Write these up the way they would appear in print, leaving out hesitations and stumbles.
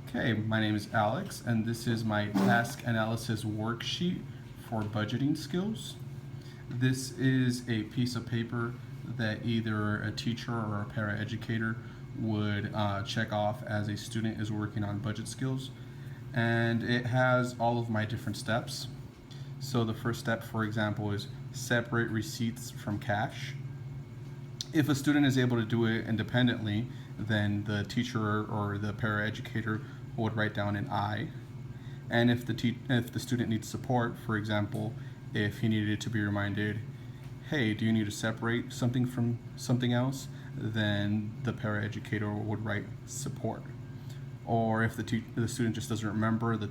Okay, my name is Alex, and this is my task analysis worksheet for budgeting skills. This is a piece of paper that either a teacher or a paraeducator would check off as a student is working on budget skills. And it has all of my different steps. So the first step, for example, is separate receipts from cash. If a student is able to do it independently, then the teacher or the paraeducator would write down an I. And if the student needs support, for example, if he needed to be reminded, hey, do you need to separate something from something else, then the paraeducator would write support. Or if the student just doesn't remember, the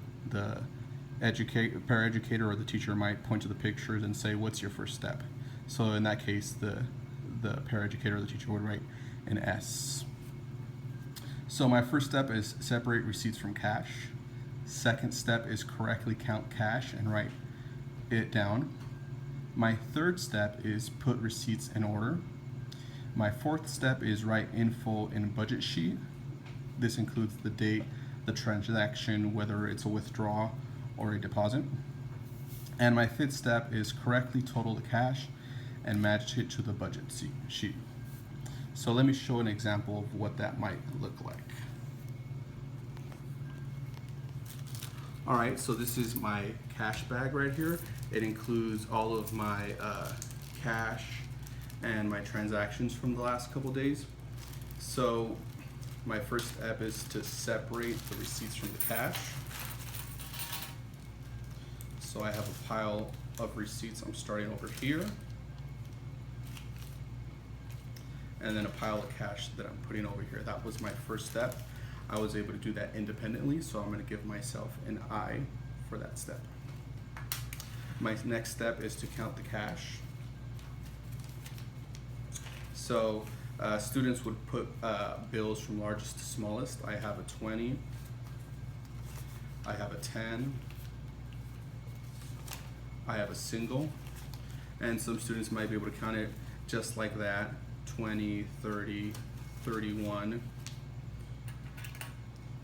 paraeducator or the teacher might point to the pictures and say, what's your first step? So in that case, the paraeducator or the teacher would write an S. So my first step is separate receipts from cash. Second step is correctly count cash and write it down. My third step is put receipts in order. My fourth step is write info in budget sheet. This includes the date, the transaction, whether it's a withdrawal or a deposit. And my fifth step is correctly total the cash and match it to the budget sheet. So let me show an example of what that might look like. All right, so this is my cash bag right here. It includes all of my cash and my transactions from the last couple days. So my first step is to separate the receipts from the cash. So I have a pile of receipts. I'm starting over here. And then a pile of cash that I'm putting over here. That was my first step. I was able to do that independently, so I'm going to give myself an I for that step. My next step is to count the cash. So students would put bills from largest to smallest. I have a 20, I have a 10, I have a single, and some students might be able to count it just like that. 20, 30, 31,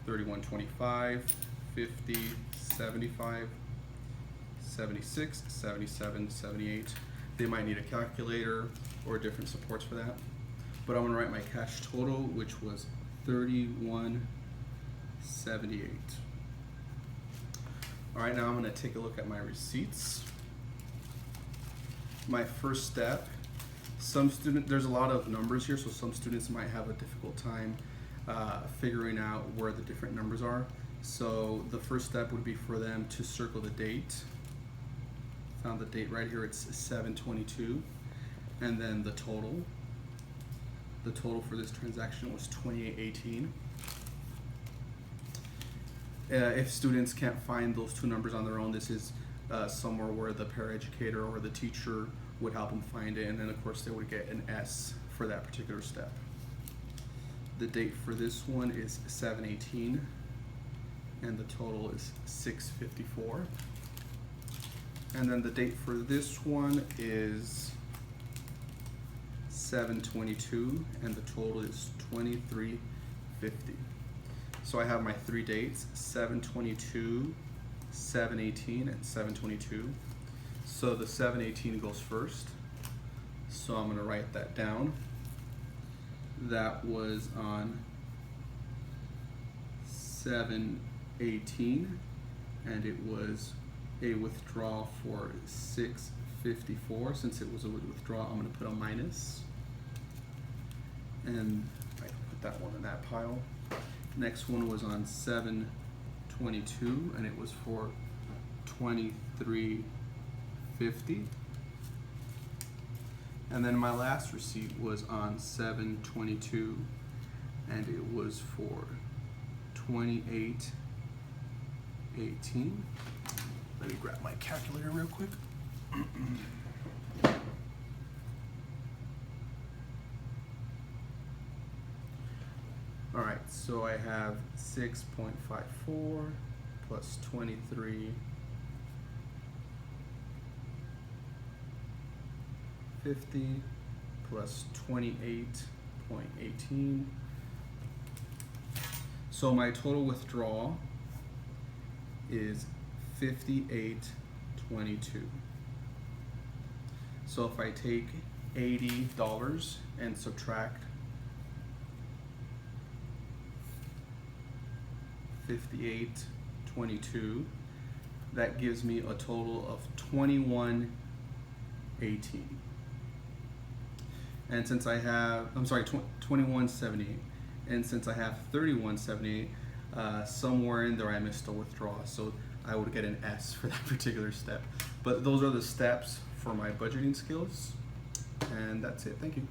31, 25, 50, 75, 76, 77, 78. They might need a calculator or different supports for that. But I'm gonna write my cash total, which was 31.78. All right, now I'm gonna take a look at my receipts. My first step, there's a lot of numbers here, so some students might have a difficult time figuring out where the different numbers are. So the first step would be for them to circle the date. Found the date right here, it's 7/22, and then the total. The total for this transaction was 28.18. If students can't find those two numbers on their own, this is somewhere where the paraeducator or the teacher would help them find it, and then of course they would get an S for that particular step. The date for this one is 7/18, and the total is 6/54. And then the date for this one is 7/22, and the total is 23.50. So I have my three dates: 7/22, 7/18, and 7/22. So the 7/18 goes first. So I'm gonna write that down. That was on 7/18, and it was a withdrawal for 6/54. Since it was a withdrawal, I'm gonna put a minus. And I can put that one in that pile. Next one was on 7/22, and it was for 23.50. And then my last receipt was on 7/22, and it was for 28.18. Let me grab my calculator real quick. All right, so I have 6.54 plus 23.50 plus 28.18. So my total withdrawal is $58.22. So if I take $80 and subtract 58.22, that gives me a total of 21.18. And since I have, I'm sorry, 21.78. And since I have 31.78, somewhere in there I missed a withdrawal, so I would get an S for that particular step. But those are the steps for my budgeting skills, and that's it. Thank you.